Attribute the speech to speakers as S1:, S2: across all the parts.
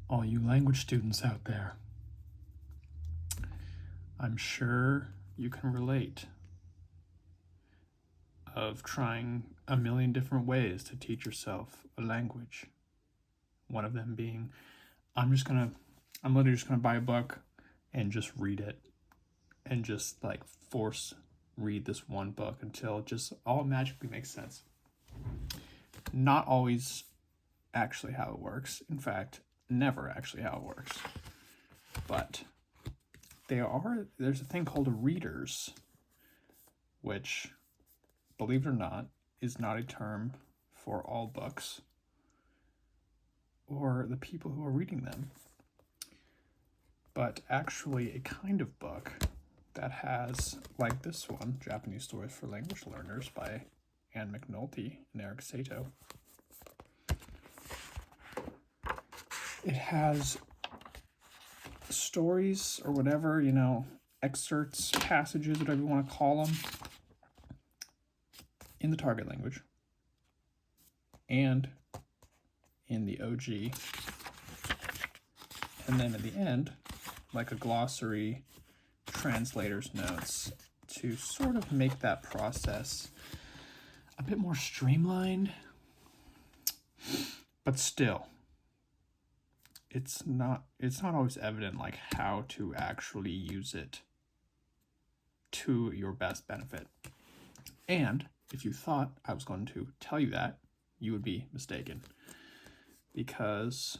S1: All you language students out there, I'm sure you can relate of trying a million different ways to teach yourself a language. One of them being, I'm literally just gonna buy a book and just read it and just like force read this one book until it just all magically makes sense. Not always actually how it works. In fact, never actually how it works. But there's a thing called readers, which, believe it or not, is not a term for all books or the people who are reading them, but actually a kind of book that has, like this one, Japanese Stories for Language Learners by Anne McNulty and Eric Sato. It has stories or whatever, excerpts, passages, whatever you want to call them, in the target language and in the OG. And then at the end, like a glossary, translator's notes to sort of make that process a bit more streamlined. But still, it's not always evident like how to actually use it to your best benefit. And if you thought I was going to tell you that, you would be mistaken, because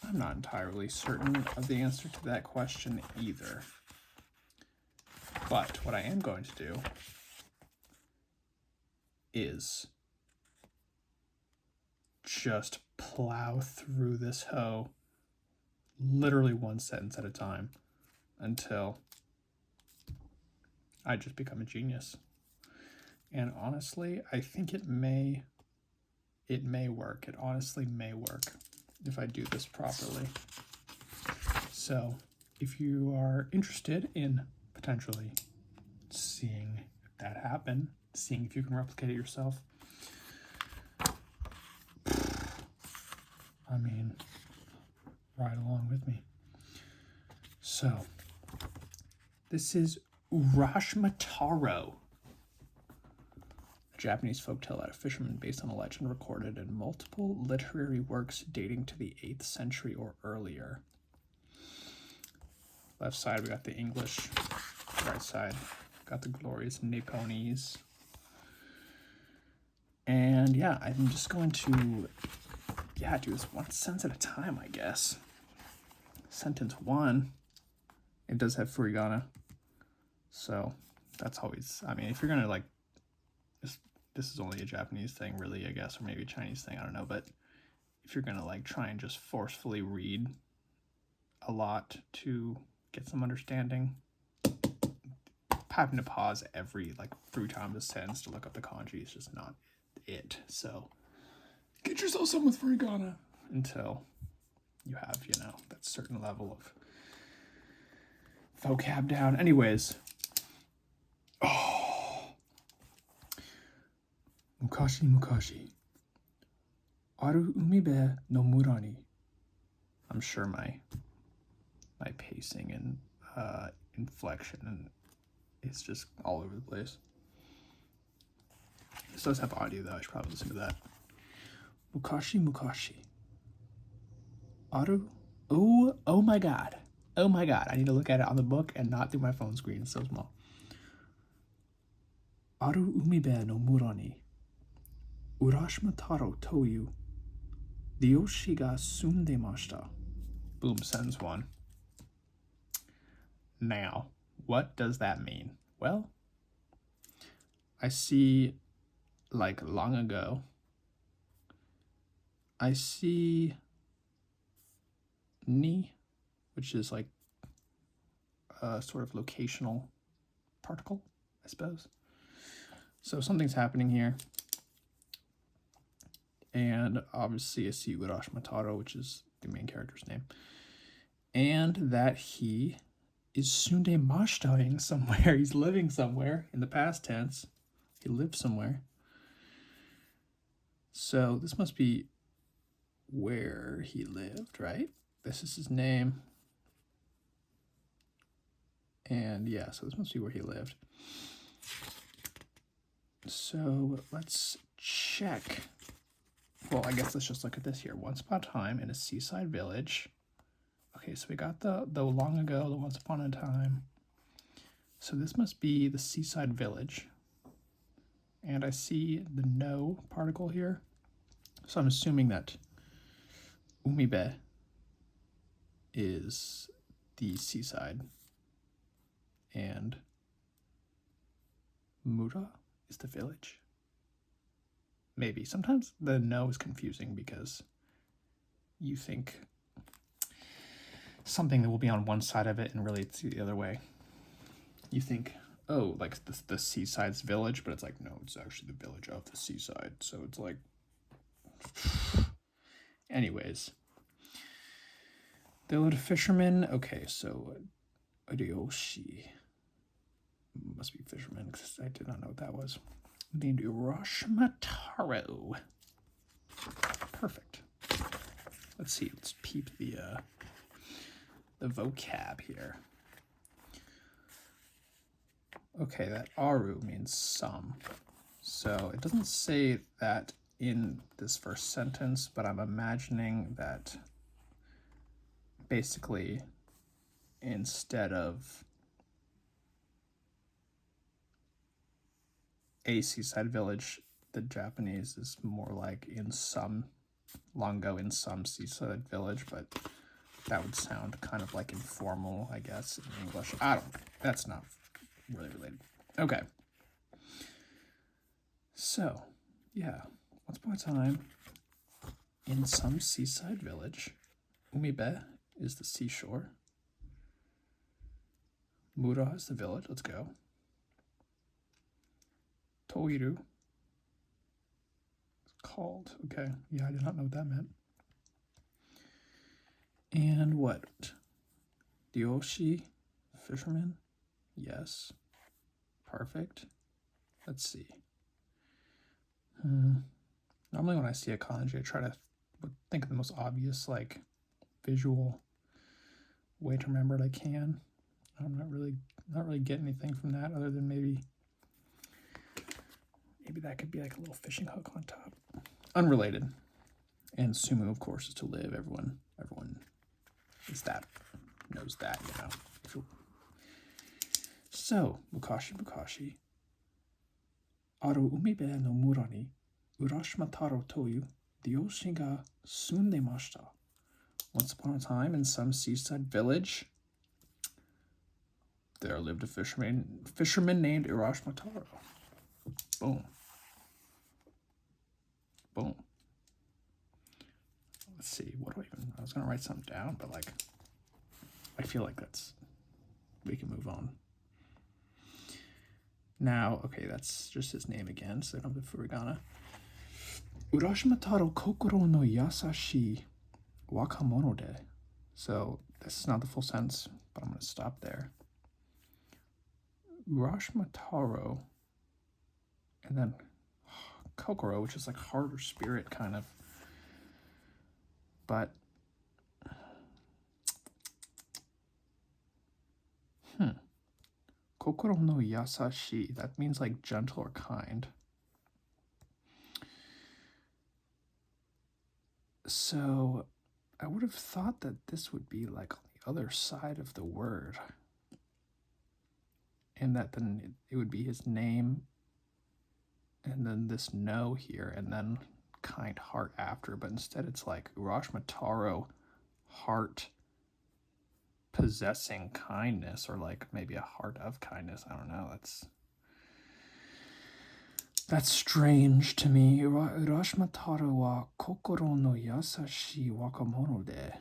S1: I'm not entirely certain of the answer to that question either. But what I am going to do is just plow through this hoe, literally one sentence at a time, until I just become a genius. And honestly, I think it may work. It honestly may work if I do this properly. So if you are interested in potentially seeing that happen, seeing if you can replicate it yourself, I mean, ride along with me. So this is Urashimataro, a Japanese folktale about a fisherman based on a legend recorded in multiple literary works dating to the 8th century or earlier. Left side, we got the English. Right side, got the glorious Nipponese. And yeah, I'm just going to, do this one sentence at a time, I guess. Sentence 1, it does have furigana. So that's always, if you're gonna this is only a Japanese thing really, I guess, or maybe a Chinese thing, I don't know, but if you're gonna try and just forcefully read a lot to get some understanding, having to pause every 3 times a sentence to look up the kanji is just not it. So get yourself some with furigana until you have, that certain level of vocab down. Anyways, Mukashi mukashi, aru umibe no mura ni. I'm sure my pacing and inflection and it's just all over the place. This does have audio though, I should probably listen to that. Mukashi mukashi, aru, oh my god, I need to look at it on the book and not through my phone screen, it's so small. Aru umibe no mura ni, Urashimataro toyu, ryoshi ga sundemashita. Boom, sentence 1. Now, what does that mean? Well, I see, long ago, I see ni, which is a sort of locational particle, I suppose. So something's happening here. And obviously I see Urashimataro, which is the main character's name. And that he is sundemashitaing somewhere. He's living somewhere in the past tense. He lived somewhere. So this must be where he lived, right? this is his name. And yeah, so this must be where he lived. So let's check. Well, I guess let's just look at this here. Once upon a time in a seaside village. Okay, so we got the long ago, the once upon a time. So this must be the seaside village. And I see the no particle here. So I'm assuming that umibe is the seaside. And mura is the village. Maybe. Sometimes the no is confusing because you think something that will be on one side of it and really it's the other way. You think, oh, like the seaside's village, but it's like, no, it's actually the village of the seaside. So it's like, anyways. They lived a fisherman. Okay, so Ryoshi must be fisherman because I did not know what that was. Named Urashima Taro. Perfect. Let's see. Let's peep the vocab here. Okay, that aru means some. So it doesn't say that in this first sentence, but I'm imagining that basically instead of a seaside village, the Japanese is more like in some, long ago in some seaside village, but that would sound kind of like informal, I guess, in English. That's not really related. Okay. So, yeah, once upon a time, in some seaside village, umibe is the seashore. Mura is the village. Let's go. Toiru. It's called. Okay. Yeah, I did not know what that meant. And what? Ryoshi, fisherman? Yes. Perfect. Let's see. Normally when I see a kanji, I try to think of the most obvious, like, visual way to remember it I can. I'm not really getting anything from that other than maybe that could be like a little fishing hook on top. Unrelated. And sumu, of course, is to live. Everyone is that, knows that, you know. So, Mukashi. Aru umibe no mura ni Urashima Taro toyu ryoshi ga sundemashita. Once upon a time in some seaside village, there lived a fisherman named Urashima Taro. Boom. Boom. Let's see, I was going to write something down, but like, I feel like we can move on. Now, okay, that's just his name again, so I don't have the furigana. Urashima Taro kokoro no yasashi wakamono de. So, this is not the full sentence, but I'm going to stop there. Urashima Taro, and then kokoro, which is like heart or spirit kind of. But kokoro no yasashi, that means like gentle or kind. So I would have thought that this would be like on the other side of the word, and that then it would be his name and then this no here and then kind heart after, but instead it's like Urashima Taro, heart possessing kindness, or like maybe a heart of kindness. I don't know. That's strange to me. Urashima Taro wa kokoro no yasashi wakamono de.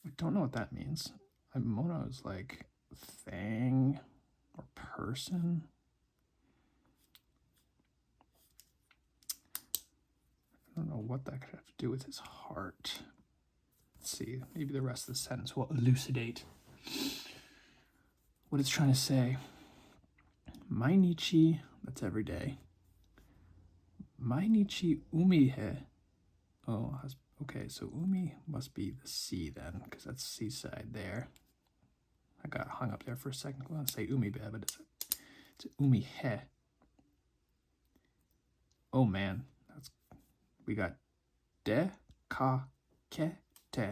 S1: I don't know what that means. Mono is like thing or person. I don't know what that could have to do with his heart. Let's see, maybe the rest of the sentence will elucidate what it's trying to say. Mainichi, that's every day. Mainichi umihe. Oh, Okay, so umi must be the sea then, because that's seaside there. I got hung up there for a second. I want to say umi be, but it's umi he. Oh man, we got de ka ke te.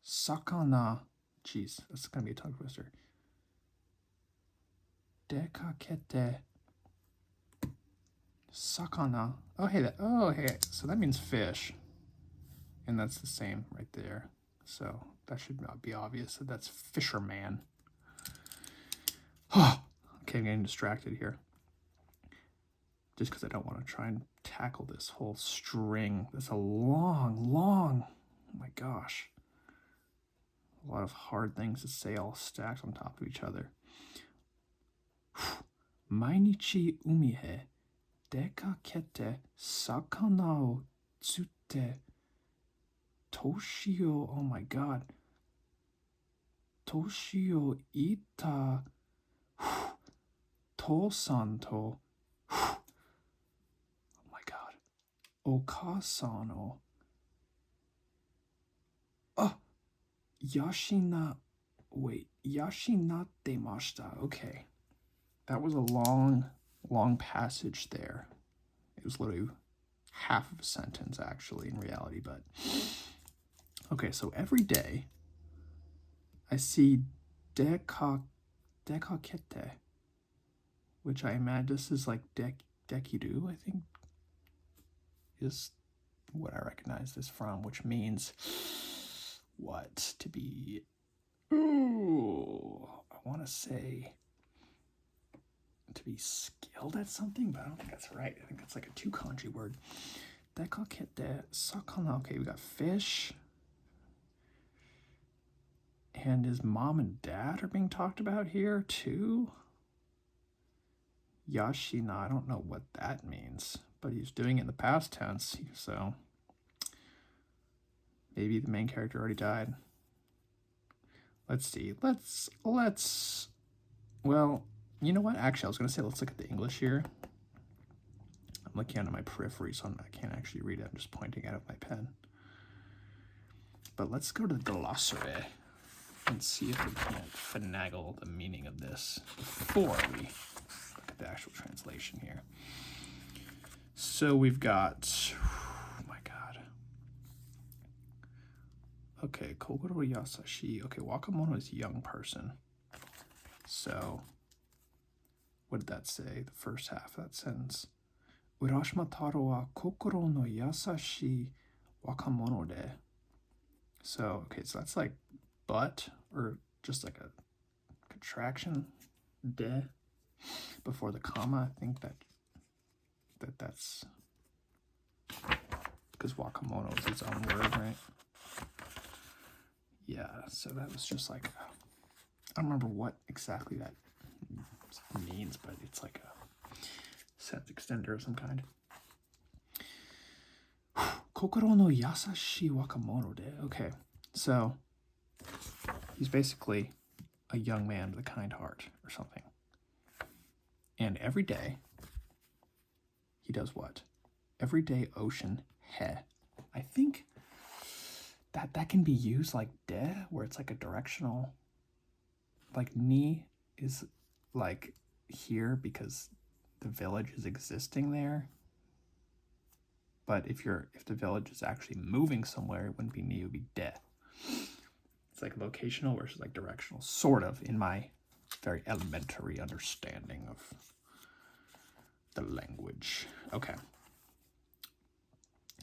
S1: Sakana. Jeez, that's gonna be a tongue twister. De ka ke te. Sakana. Oh hey, so that means fish. And that's the same right there. So that should not be obvious that that's fisherman. Okay, I'm getting distracted here. Just because I don't want to try and tackle this whole string. That's a long, oh my gosh. A lot of hard things to say all stacked on top of each other. Mainichi umi he dekakete sakana o tsute toshi o, oh my god. Toshi o ita tosan to, oh my god. Okasan o yashinate-mashita. Okay. That was a long passage there. It was literally half of a sentence, actually, in reality, but... Okay, so every day, I see dekakete, which I imagine this is like dekiru, I think, is what I recognize this from, which means... What? To be... Ooh, I want to say... To be skilled at something, but I don't think that's right. I think that's like a two kanji word. Dekakete sakana. Okay, we got fish. And his mom and dad are being talked about here, too. Yashina, I don't know what that means, but he's doing it in the past tense, so... Maybe the main character already died. Let's see. Let's... Well, you know what? Actually, I was going to say let's look at the English here. I'm looking at my periphery, so I can't actually read it. I'm just pointing out of my pen. But let's go to the glossary and see if we can't finagle the meaning of this before we look at the actual translation here. So we've got... Oh my god. Okay, Kokoro Yasashi. Okay, Wakamono is young person. So, what did that say? The first half of that sentence. Urashima Taro wa kokoro no yasashi wakamono de. So, okay, so that's like but, or just like a contraction, de, before the comma. I think that's because wakamono is its own word, right? Yeah, so that was just like, I don't remember what exactly that means, but it's like a sentence extender of some kind. Kokoro no yasashi wakamono de. Okay, so he's basically a young man with a kind heart or something. And every day, he does what? Everyday ocean he. I think that can be used like de, where it's like a directional, like ni is like here because the village is existing there. But if the village is actually moving somewhere, it wouldn't be ni, it would be de. It's like locational versus like directional, sort of, in my very elementary understanding of the language. Okay.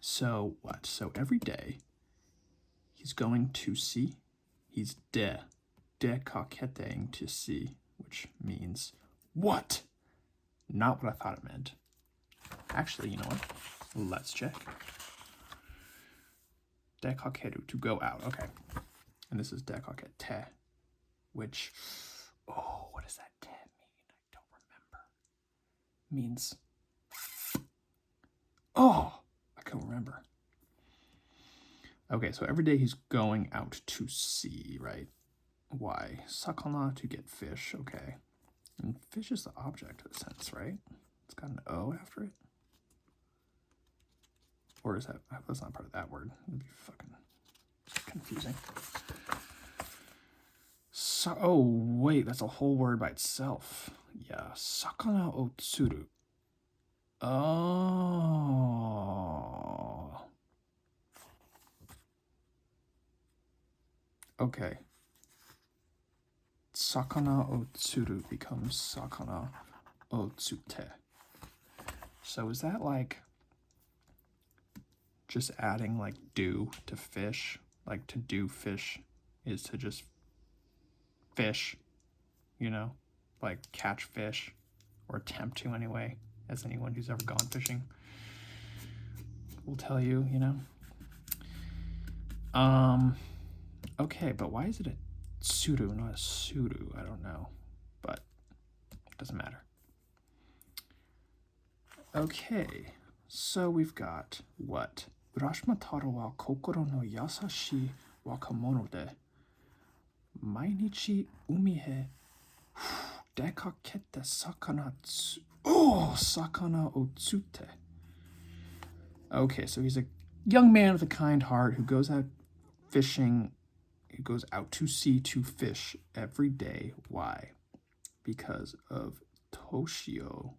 S1: So what? So every day he's going to see. He's de-kaketeing to see, which means what? Not what I thought it meant. Actually, you know what? Let's check. Dekakeru, to go out. Okay. And this is dekakete, which, oh, what does that te mean? I don't remember. Means, oh, I can't remember. Okay, so every day he's going out to sea, right? Why? Sakana, to get fish, okay. And fish is the object of the sentence, right? It's got an O after it. Or is that, that's not part of that word. It'd be fucking confusing. So, oh, wait, that's a whole word by itself. Yeah, sakana o tsuru. Oh. Okay. Sakana o tsuru becomes sakana o tsute. So is that like just adding like do to fish? Like to do fish is to just fish, you know? Like catch fish, or attempt to anyway, as anyone who's ever gone fishing will tell you, you know? Okay, but why is it a tsuru, not a suru? I don't know, but it doesn't matter. Okay, so we've got what? Urashima Taro wa kokoro no yasashi wakamono de mainichi umi he dekakete sakana sakana o tsute. Okay, so he's a young man with a kind heart who goes out fishing. He goes out to sea to fish every day. Why? Because of Toshio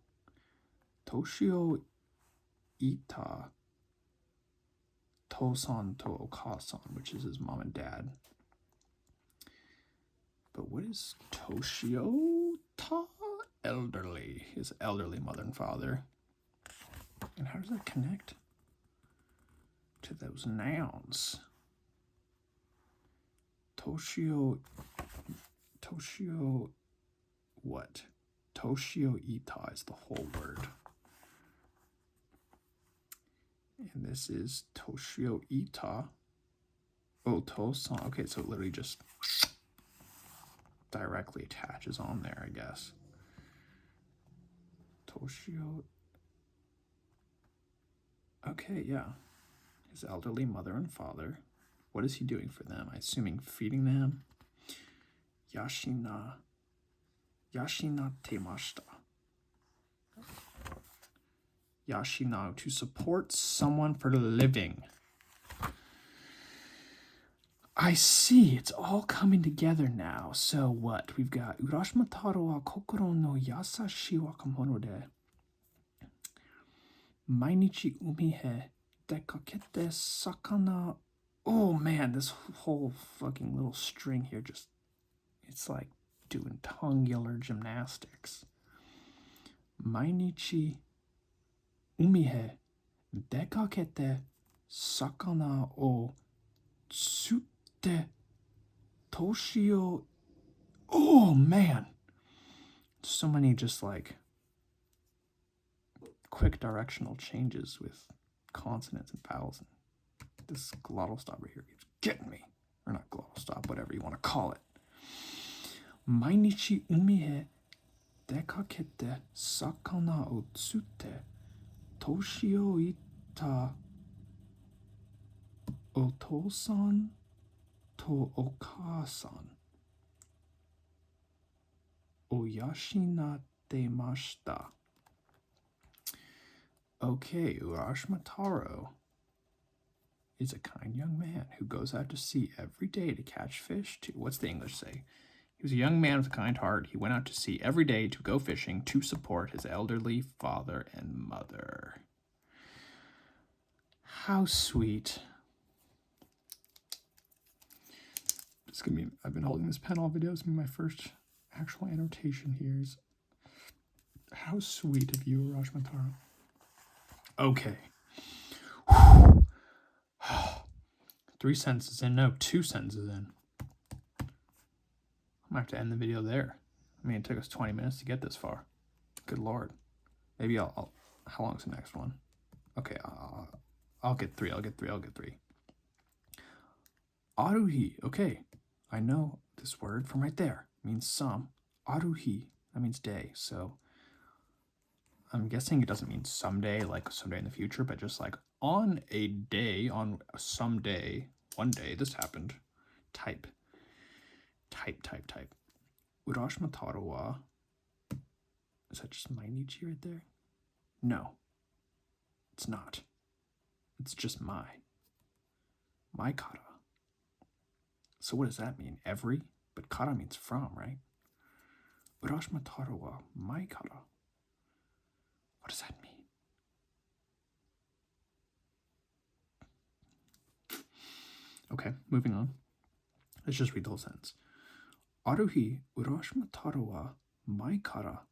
S1: Ita Tosan to Okasan, which is his mom and dad. But what is Toshio Ta? Elderly. His elderly mother and father. And how does that connect to those nouns? Toshio what? Toshio Ita is the whole word. And this is Toshio Ita. Oh, Tosan. Okay, so it literally just directly attaches on there, I guess. Toshio. Okay, yeah. His elderly mother and father. What is he doing for them? I'm assuming feeding them. Yashina temashita. Yashina, to support someone for the living. I see, it's all coming together now. So what? We've got Urashima Taro wa kokoro no yasashi wakamono de mainichi umi he dekakete sakana. Oh man, this whole fucking little string here just, it's like doing tongular gymnastics. Mainichi umi he dekakete sakana o tsute toshio. Oh man, so many just like quick directional changes with consonants and vowels. And this glottal stop right here keeps getting me. Or not glottal stop, whatever you want to call it. Mainichi umi he dekakete sakana o tsute toshio ita otosan to okasan oyashinattemashita. Okay, Urashima Taro is a kind young man who goes out to sea every day to catch fish. What's the English say? He was a young man with a kind heart. He went out to sea every day to go fishing to support his elderly father and mother. How sweet. It's gonna be, I've been holding this pen all videos. It's gonna be my first actual annotation here. Is how sweet of you, Urashima Taro. Okay. 3 sentences in. No, 2 sentences in. I'm gonna have to end the video there. I mean, it took us 20 minutes to get this far. Good Lord. Maybe I'll how long's the next one? Okay, I'll get 3. I'll get 3. Aruhi. Okay, I know this word from right there. It means some. Aruhi. That means day. So I'm guessing it doesn't mean someday, like someday in the future, but just like on a day, on some day, one day, this happened. Type. Urashima Taro wa. Is that just Mainichi right there? No, it's not. It's just my. My kara. So what does that mean? Every? But kara means from, right? Urashima taro wa mai kara. What does that mean? Okay, moving on. Let's just read the whole sentence. Aruhi Urashima taro wa mai kara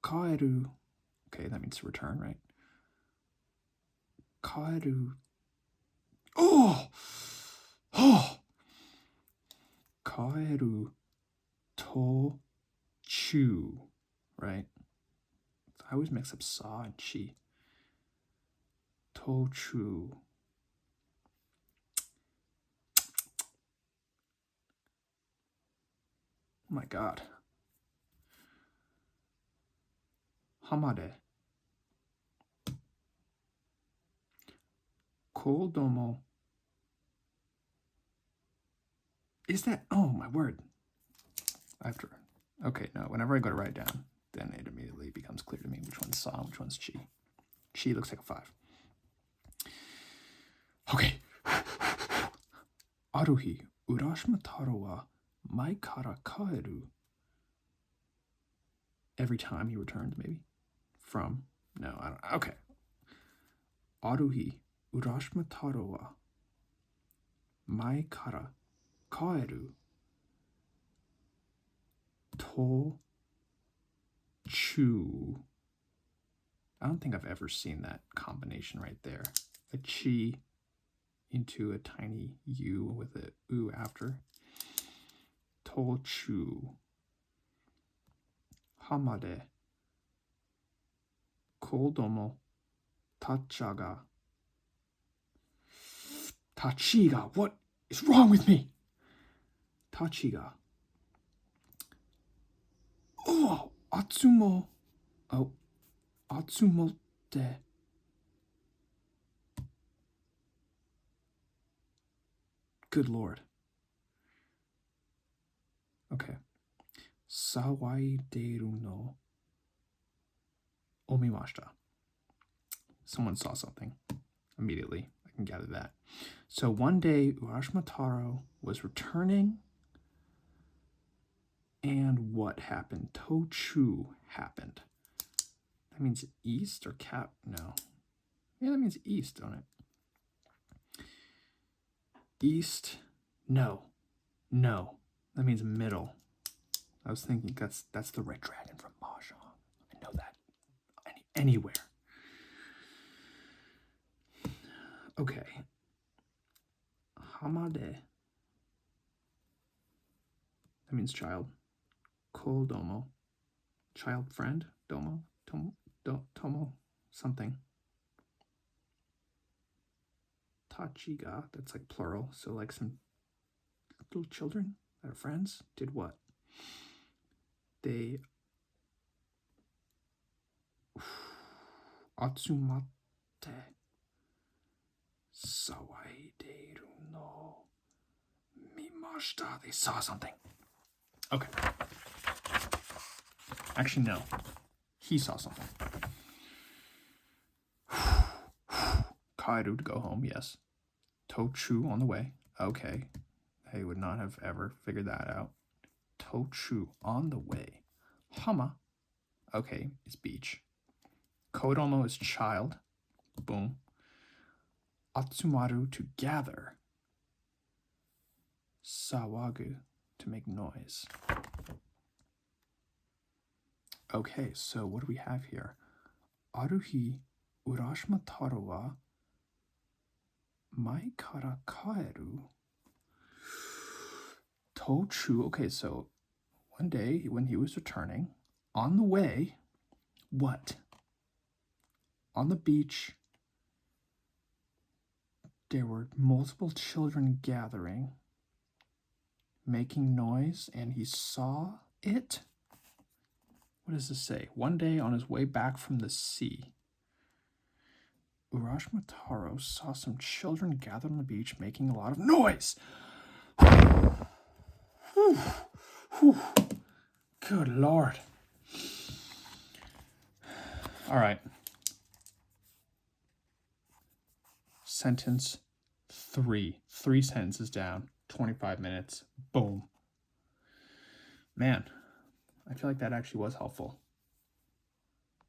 S1: kaeru. Okay, that means to return, right? Kaeru. Oh! Kaeru to chu, right? I always mix up sa and chi. To chu. Oh my god. Hamade. Kodomo. Is that? Oh my word. After. Okay, no, whenever I go to write it down, then it immediately becomes clear to me which one's sa, which one's chi. Chi looks like a 5. Okay. Aruhi, Urashima taro wa mai kara kaeru. Every time he returns, maybe? From? No, I don't. Okay. Aruhi, Urashima taro wa mai kara kaeru to chu. I don't think I've ever seen that combination right there. A chi into a tiny u with a u after. To chu. Hamade. Kodomo tachaga. Tachiga. What is wrong with me? Tachiga. Oh, Atsumo. Oh, Atsumote. Good Lord. Okay. Sawaideru no omimashita. Someone saw something. Immediately, I can gather that. So one day, Urashima Taro was returning, and what happened? Tochu happened. That means east or cap? No. Yeah, that means east, don't it? East? No. No. That means middle. I was thinking that's the red dragon from Mahjong. I know that. Anywhere. Okay. Hamade. That means child. Kodomo. Child friend. Domo. Tomo. Something. Tachiga. That's like plural. So like some little children that are friends did what? They Atsumate Sawaideru no Mimashita. They saw something. Okay. Actually, no. He saw something. Kaeru to go home, yes. Tochu on the way. Okay. They would not have ever figured that out. Tochu on the way. Hama. Okay, it's beach. Kodomo is child. Boom. Atsumaru to gather. Sawagu to make noise. Okay, so what do we have here? Aruhi Urashima Taro wa mai kara kaeru. Tochu. Okay, so one day when he was returning, on the way, what? On the beach, there were multiple children gathering, making noise, and he saw it. What does this say? One day on his way back from the sea, Urashima Taro saw some children gathered on the beach making a lot of noise. Good Lord. All right. Sentence 3. 3 sentences down, 25 minutes. Boom. Man, I feel like that actually was helpful.